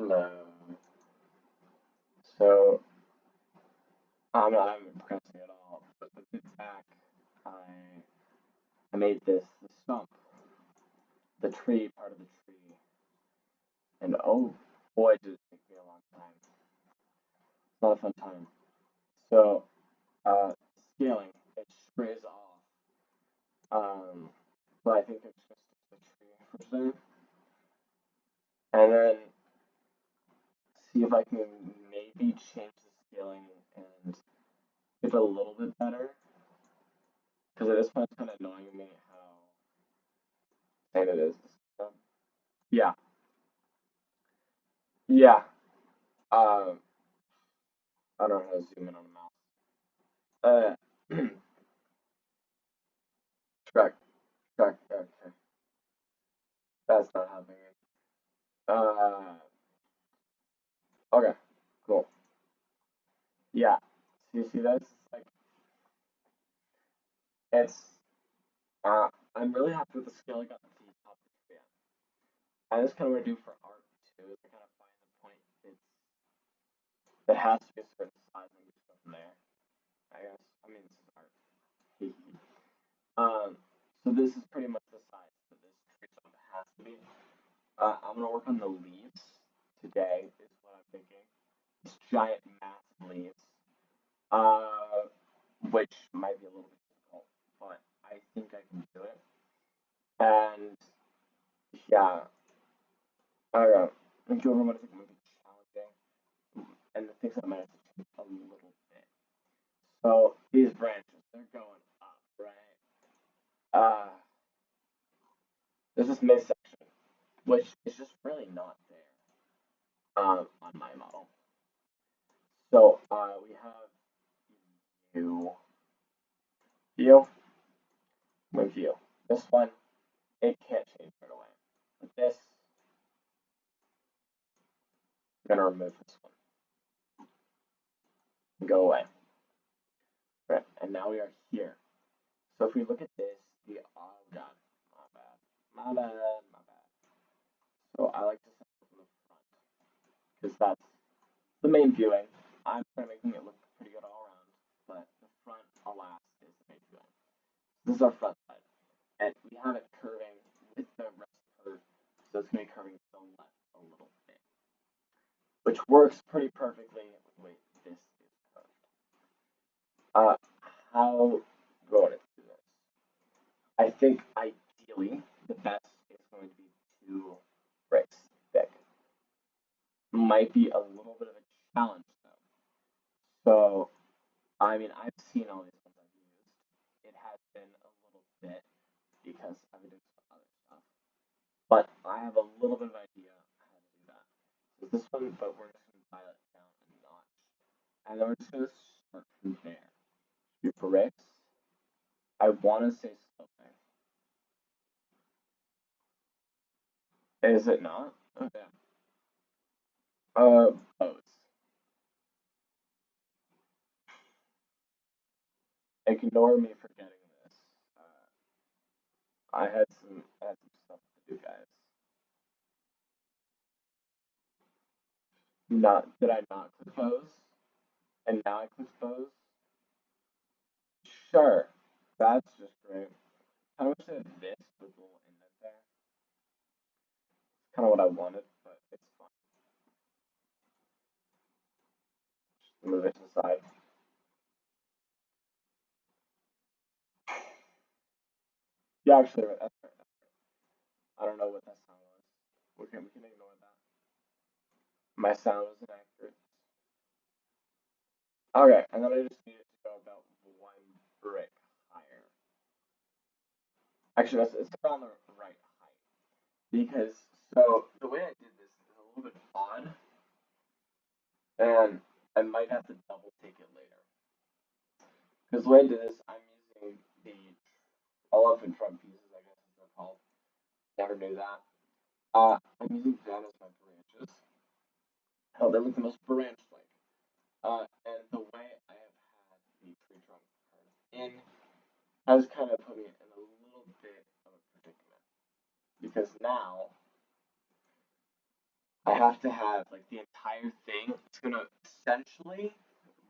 Hello. So I'm progressing at all, but with the back, I made the stump, the tree part of the tree, and oh boy, did it take me a long time. It's not a fun time. So uh, scaling, it sprays off. But I think it's just the tree for today, and then see if I can maybe change the scaling and get it a little bit better. Because at this point, it's kind of annoying me how thin it is. Yeah, yeah. Um, I don't know how to zoom in on a mouse. Track, track. Okay, that's not happening. Okay, cool. Yeah. See, that's like it's. I'm really happy with the scale I got at the top of the tree. And that's kind of what I do for art too. Is I kind of find the point. It has to be a certain size and just go from there. I guess. I mean, this is art. So this is pretty much the size that this tree stump has to be. I'm gonna work on the leaves today. Is what I'm thinking. These giant, massive leaves. Uh, which might be a little bit difficult, but I think I can do it. And yeah, I don't know. I think everyone I think might be challenging, and the things that might have to change a little bit. So these branches, they're going up, right? Uh, there's this midsection, which is just really not there on my model. So we have view, view, with view. This one, it can't change right away. But this, I'm gonna remove this one and go away. Right, and now we are here. So if we look at this, the oh god, my bad, my bad, my bad. So I like to set it from the front because that's the main viewing. I'm kind of making it look pretty good all around, but the front, alas, is the main viewing. This is our front side, and we have it curving with the rest curve, so it's gonna be curving to the left a little bit, which works pretty perfectly with the way this is curved. Uh, how going to do this? I think ideally the best is going to be 2 bricks thick. Might be a little bit of a challenge though. So I mean I've seen all these ones I've used. It has been a little bit because I've been doing some other stuff. But I have a little bit of idea how to do that. So this one, but we're just gonna dial it down a notch. And then we're just gonna start from there. 2 bricks. I wanna say sloping. Is it not? Oh damn. Bows. Ignore me for getting this. I had some stuff to do, guys. Not did I not click pose? And now I click pose? Sure. That's just great. I wish I had this with a little indent there. It's kind of what I wanted, but it's fine. Just move it to the side. Yeah, actually, that's right. I don't know what that sound was. We can ignore that. My sound was inaccurate. Okay, and then I just need it to go about 1 brick higher. Actually, it's around the right height. Because, so, the way I did this is a little bit odd, and I might have to double take it later. Because the way I did this, I'm using the elephant trunk pieces, I guess they're called. Never knew that. I'm using them as my branches. Hell, they look the most branch-like. And the way I have had the tree trunk curve in has kind of put me in a little bit of a predicament. Because now I have to have like the entire thing. It's gonna essentially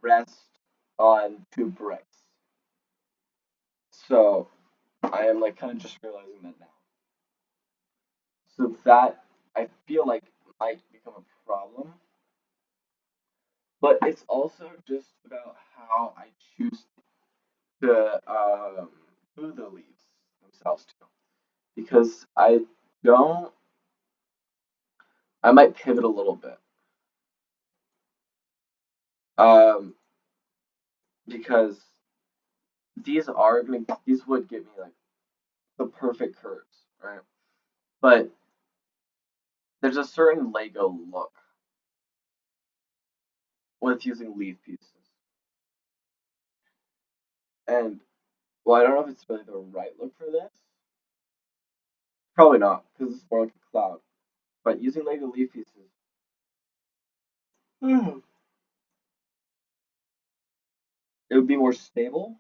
rest on two bricks. So I am like kind of just realizing that now. So that I feel like might become a problem. But it's also just about how I choose to do the leaves themselves too. Because don't, I might pivot a little bit. Um, because these would give me like the perfect curves, right? But there's a certain Lego look with using leaf pieces. And well, I don't know if it's really the right look for this. Probably not, because it's more like a cloud. But using Lego leaf pieces, it would be more stable,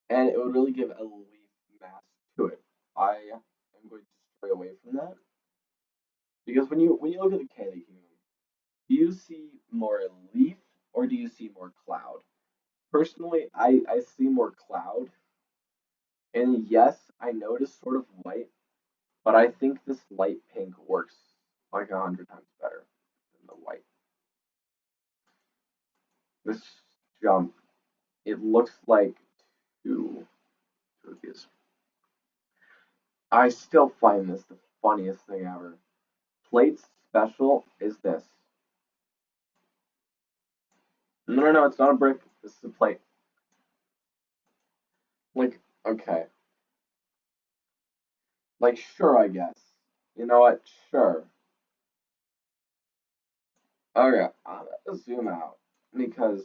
and it would really give a leaf mass to it. I am going to stray away from that because when you look at the Candy Kingdom, do you see more leaf or do you see more cloud? Personally, I see more cloud, and yes, I notice sort of white, but I think this light pink works like 100 times better than the white. This jump, it looks like two of these. I still find this the funniest thing ever. Plate's special is this. No, no, no, it's not a brick. This is a plate. Like, okay. Like, sure, I guess. You know what? Sure. Okay, I'm gonna zoom out because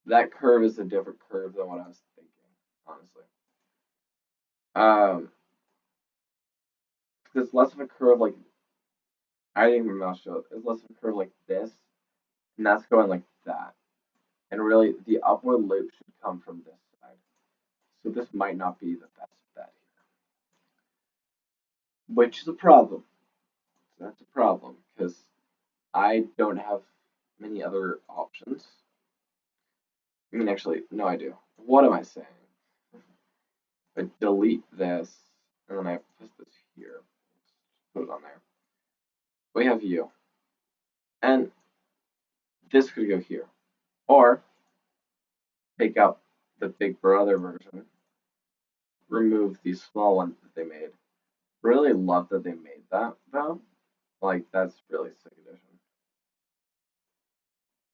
that curve is a different curve than what I was thinking, honestly. Um, it's less of a curve like I didn't even mouse show. It's less of a curve like this, and that's going like that. And really, the upward loop should come from this side. So this might not be the best bet here, which is a problem. So that's a problem because I don't have many other options. I mean, actually, no, I do. What am I saying? I delete this, and then I put this here. Put it on there. We have you, and this could go here, or take out the Big Brother version, remove these small ones that they made. Really love that they made that though. Like that's really sick addition.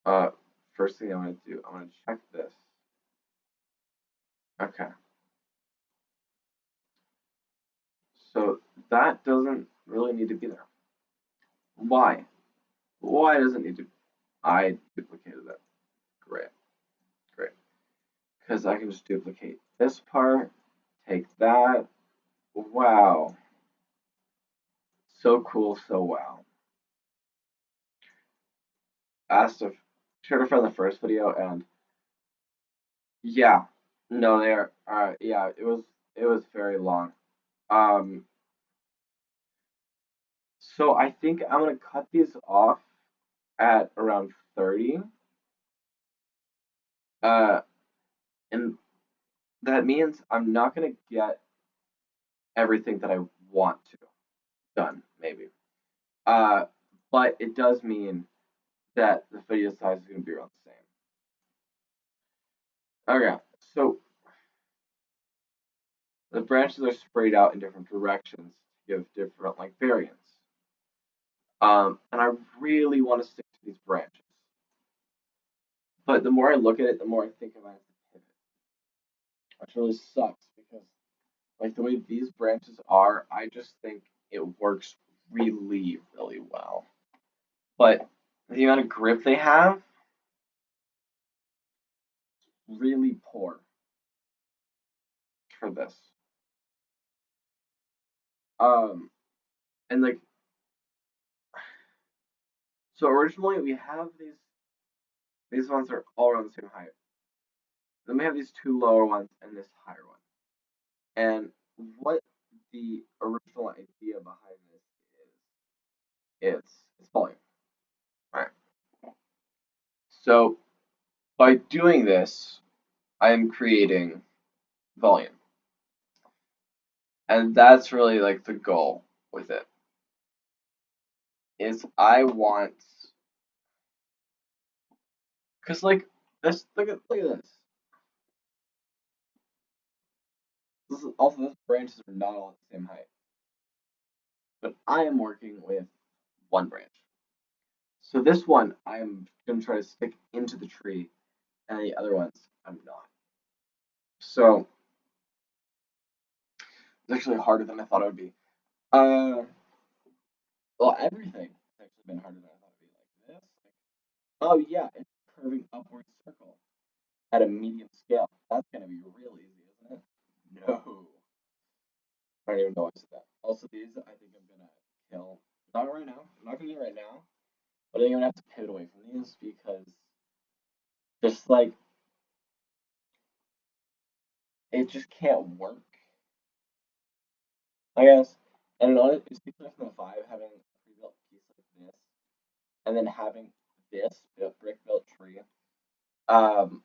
Uh, First thing I'm gonna do, I'm gonna check this. Okay, so that doesn't really need to be there. Why? Why does it need to? I duplicated it. Great, great. Because I can just duplicate this part, take that. Wow, so cool, so wow. Asked if shared a friend in the first video, and yeah, no, they are. Yeah, it was very long. Um, so I think I'm gonna cut these off at around 30. Uh, and that means I'm not gonna get everything that I want to done, maybe. Uh, but it does mean that the video size is gonna be around the same. Okay, so the branches are sprayed out in different directions to give different like variants. And I really want to stick to these branches. But the more I look at it, the more I think I have to pivot, which really sucks because like the way these branches are, I just think it works really, really well. But the amount of grip they have, really poor for this. Um, and like so originally we have these ones are all around the same height. Then we have these two lower ones and this higher one. And what the original idea behind this is it's volume. All right. So by doing this, I am creating volume, and that's really like the goal with it. Is I want, cause like this, look at this. This is also those branches are not all at the same height, but I am working with one branch. So this one I'm gonna try to stick into the tree, and the other ones I'm not. So it's actually harder than I thought it would be. Uh, well, everything has actually been harder than I thought it'd be. Like this. Oh yeah, it's a curving upward circle at a medium scale. That's gonna be real easy, isn't it? No, I don't even know why I said that. Also, these I think I'm gonna kill. Not right now. I'm not gonna do it right now. But I think I'm gonna have to pivot away from these because just like it just can't work, I guess. And another is because from the five having a pre-built piece like this, and then having this brick built tree, um,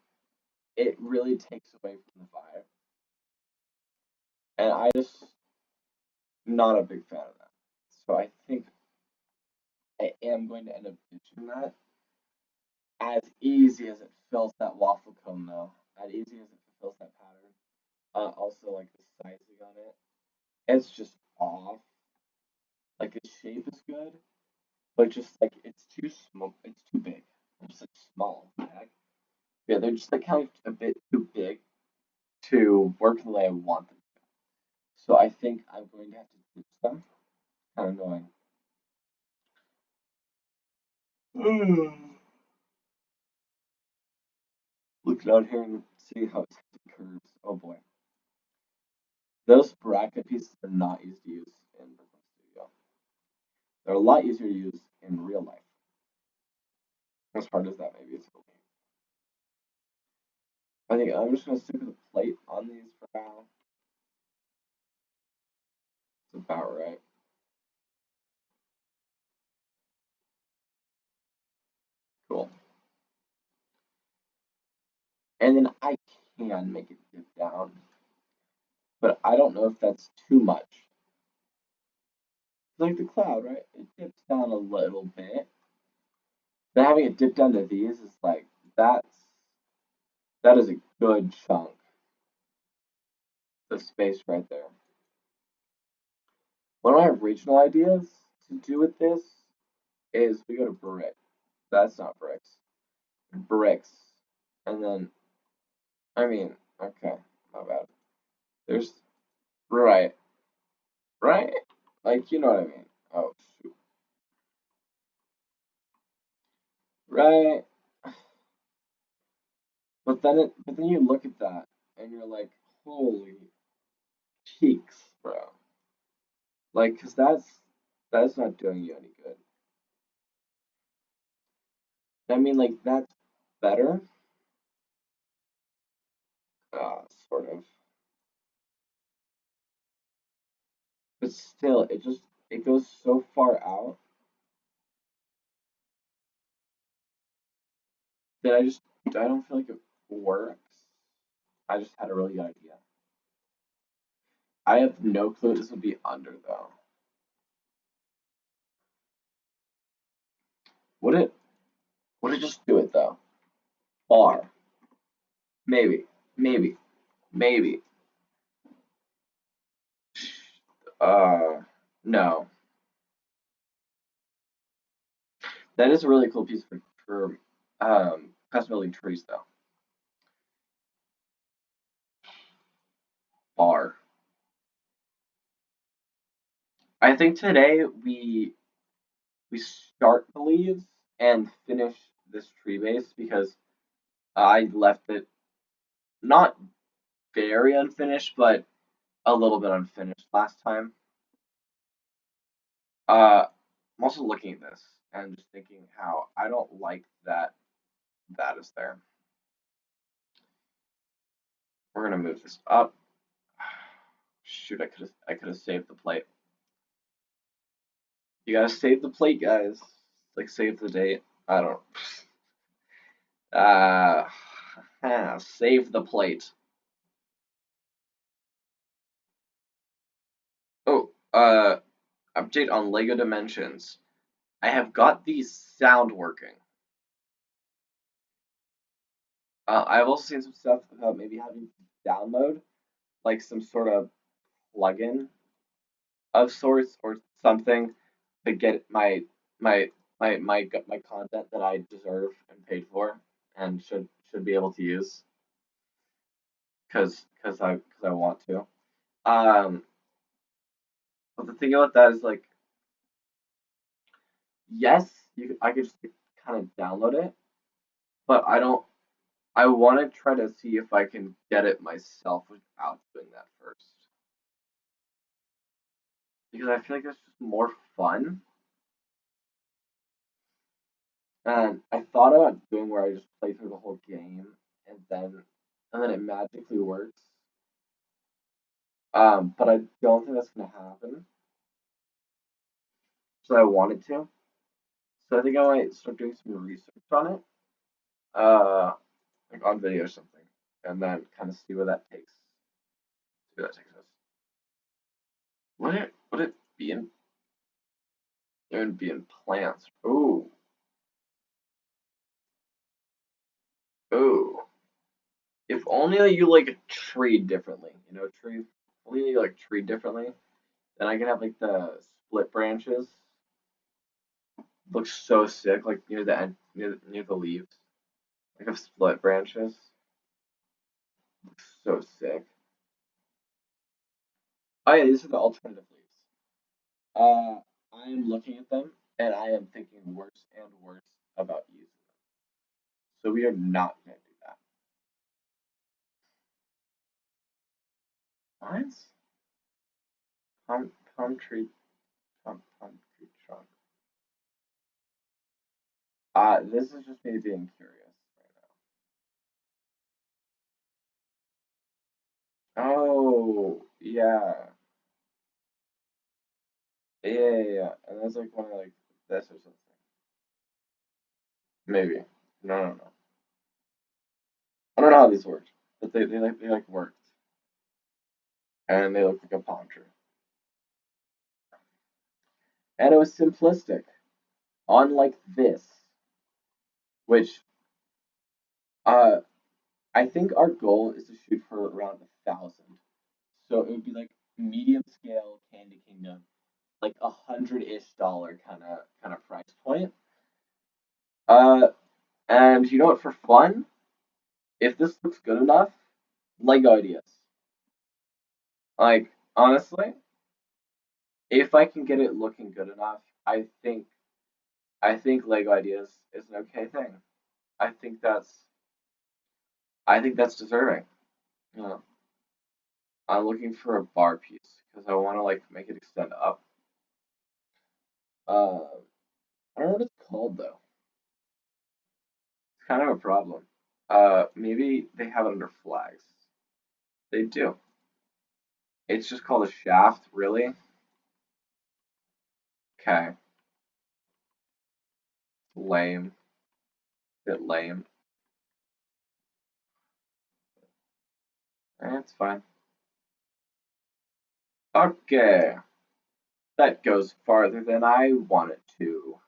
it really takes away from the five, and I just not a big fan of that. So I think I am going to end up ditching that. As easy as it fills that waffle cone, though, as easy as it fills that pattern. Also like the sizing on it, it's just off. Like the shape is good, but just like it's too small, it's too big. It's just like small. Heck. Yeah, they're just like kind of a bit too big to work the way I want them. So I think I'm going to have to ditch them. Kind of annoying. Look down here and see how it curves. Oh boy, those bracket pieces are not easy to use in Brooklyn Studio. They're a lot easier to use in real life. As hard as that may be, it's okay. I think I'm just gonna stick with the plate on these for now. It's about right. Cool. And then I can make it dip down, but I don't know if that's too much. Like the cloud, right? It dips down a little bit. But having it dip down to these is like that is a good chunk of space right there. One of my original ideas to do with this is we go to brick. That's not bricks. Bricks. And then I mean, okay, my bad. There's right. Right? Like you know what I mean. Oh shoot. Right. But then you look at that and you're like, holy cheeks, bro. Like, cause that's not doing you any good. I mean, like that's better, sort of, but still, it goes so far out that I don't feel like it works. I just had a really good idea. I have no clue this would be under though. Would it? Would it just do it though? Bar. Maybe. Maybe. Maybe. Uh, no. That is a really cool piece for custom building trees though. Bar. I think today we start the leaves and finish this tree base because I left it not very unfinished, but a little bit unfinished last time. I'm also looking at this and just thinking how I don't like that that is there. We're gonna move this up. Shoot, I could have saved the plate. You gotta save the plate, guys. Like save the date. I don't. Uh, save the plate. Oh, update on Lego Dimensions. I have got the sound working. I've also seen some stuff about maybe having to download like some sort of plugin of sorts or something to get my my content that I deserve and paid for and should be able to use because I want to. Um, but the thing about that is like yes, I could just kind of download it, but I don't. I want to try to see if I can get it myself without doing that first because I feel like it's just more fun. And I thought about doing where I just play through the whole game and then it magically works. But I don't think that's gonna happen. So I wanted to. So I think I might start doing some research on it, uh, like on video or something, and then kind of see where that takes. See where that takes us. Would it be in? It would be in plants. Ooh, ooh. If only you like tree differently, tree. Only you like tree differently, then I can have like the split branches. Looks so sick, like near the end, near the leaves. Like have split branches. Looks so sick. Oh yeah, these are the alternative leaves. I am looking at them and I am thinking worse and worse about using them. So we are not gonna do that. Mine's palm tree, palm tree trunk. This is just me being curious right now. Oh yeah, yeah. And that's like one of like this or something. Maybe. No, no, no. I don't know how these work, but they like worked, and they look like a palm tree. And it was simplistic, unlike this, which uh I think our goal is to shoot for around 1,000. So it would be like medium scale Candy Kingdom, like $100-ish kind of price point. Uh, and you know what? For fun, if this looks good enough, Lego ideas. Like honestly, if I can get it looking good enough, I think Lego ideas is an okay thing. I think that's I think that's deserving. You know, I'm looking for a bar piece because I want to like make it extend up. I don't know what it's called though. It's kind of a problem. Maybe they have it under flags. They do. It's just called a shaft, really? Okay. Lame. Bit lame. It's fine. Okay. That goes farther than I want it to.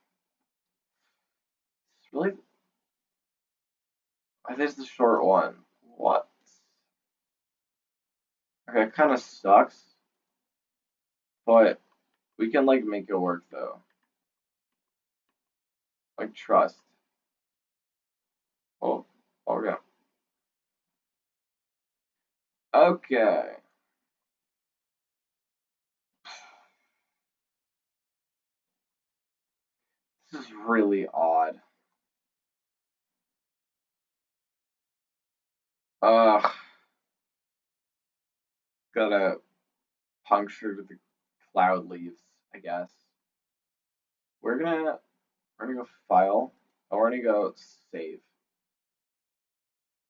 It's really. I think it's the short one. What? Okay, it kind of sucks, but we can like make it work though. Like trust. Oh, okay. Okay. This is really odd. Ugh. Gotta puncture the cloud leaves, I guess. We're gonna go file and we're gonna go save.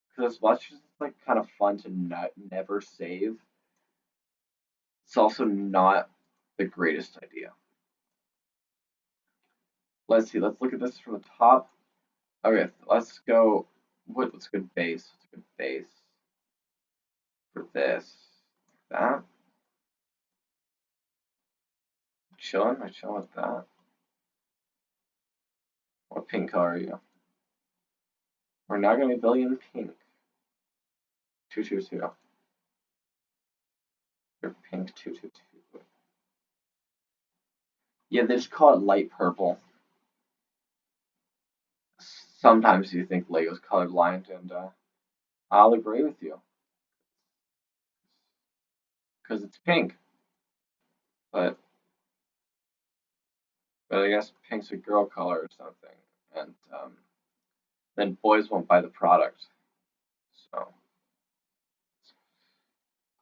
Because as much as it's like kind of fun to not never save, it's also not the greatest idea. Let's see. Let's look at this from the top. Okay, let's go. What's a good base? What's a good base for this? That. Chilling. I chilling with that. What pink color are you? We're not gonna be building in pink. 222. You're pink 222. Yeah, they just call it light purple. Sometimes you think Lego's colorblind, and I'll agree with you because it's pink. But I guess pink's a girl color or something, and then boys won't buy the product. So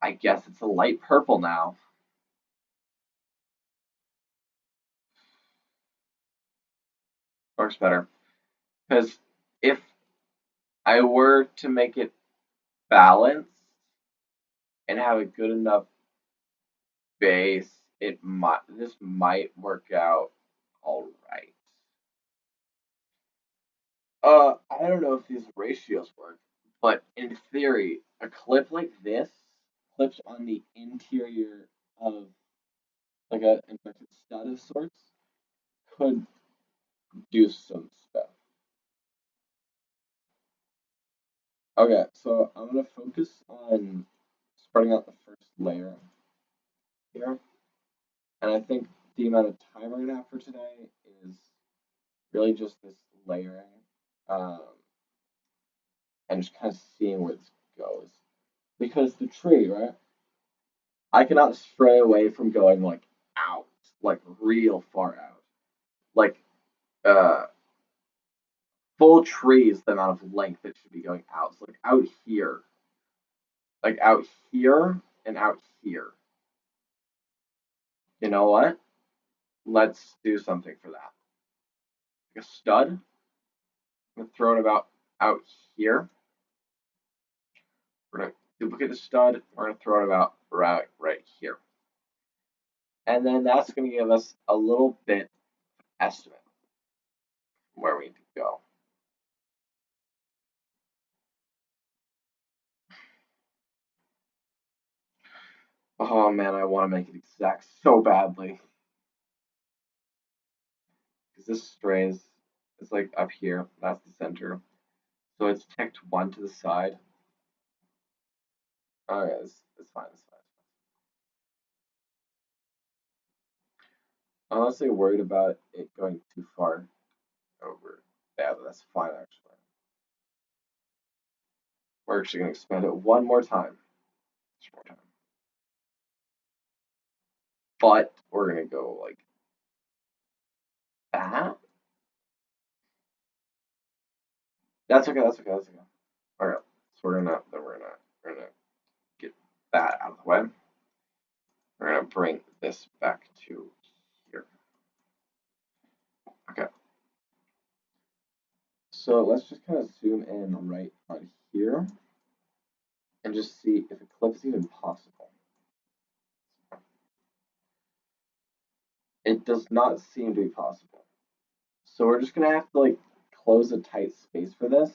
I guess it's a light purple now. Works better because if I were to make it balanced and have a good enough base, this might work out all right. I don't know if these ratios work, but in theory, a clip like this clips on the interior of like a inverted stud of sorts could do some stuff. Okay, so I'm gonna focus on spreading out the first layer here, and I think the amount of time we're gonna have for today is really just this layering, um, and just kind of seeing where this goes. Because the tree, right? I cannot stray away from going like out, like real far out. Like uh full tree is the amount of length that should be going out. So like out here and out here. You know what? Let's do something for that. Like a stud. I'm gonna throw it about out here. We're gonna duplicate the stud. We're gonna throw it about right here. And then that's gonna give us a little bit estimate where we need to go. Oh man, I want to make it exact so badly. Because this strays is like up here. That's the center. So it's ticked one to the side. Okay, it's fine. It's fine. I'm honestly worried about it going too far over. Yeah, but that's fine actually. We're actually gonna expand it one more time. Just more time. But we're gonna go like that. That's okay. That's okay. That's okay. All right. So we're gonna get that out of the way. We're gonna bring this back to here. Okay. So let's just kind of zoom in right on here and just see if a clip is even possible. It does not seem to be possible. So we're just gonna have to like close a tight space for this.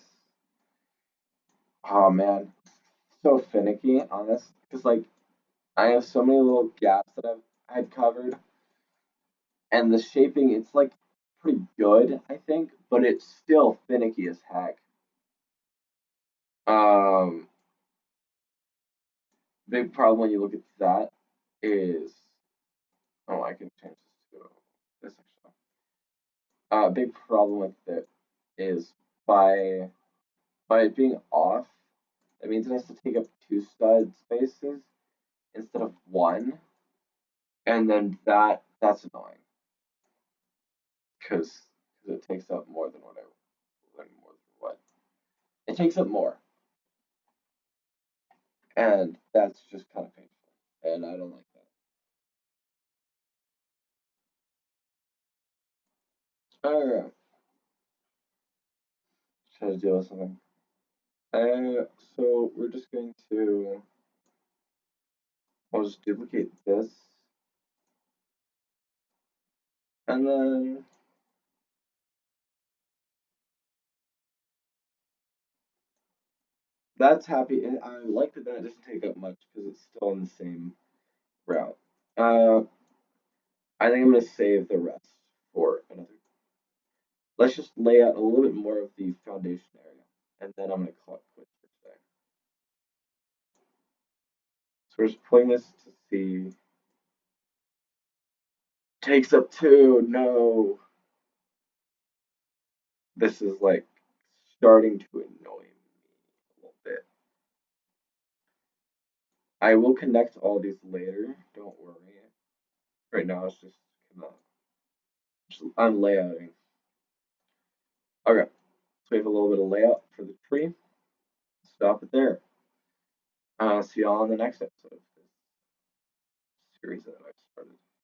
Oh man, so finicky, honest. Because like I have so many little gaps that I've had covered, and the shaping it's like pretty good, I think, but it's still finicky as heck. Um, Big problem when you look at that is oh I can change this to this actually. Big problem with it is by it being off, it means it has to take up two stud spaces instead of one, and then that's annoying because it takes up more than more than what it takes up more, and that's just kind of painful, and I don't like that. All right, try to deal with something. So we're just going to I'll just duplicate this, and then That's happy, and I like that that doesn't take up much because it's still on the same route. Uh, I think I'm gonna save the rest for another. Let's just lay out a little bit more of the foundation area, and then I'm gonna call it quits for today. So we're just playing this to see. Takes up two. No, this is like starting to annoy me a little bit. I will connect all these later. Don't worry. Right now it's just kind of I'm layouting. Okay, so we have a little bit of layout for the tree. Stop it there. See y'all on the next episode of this series of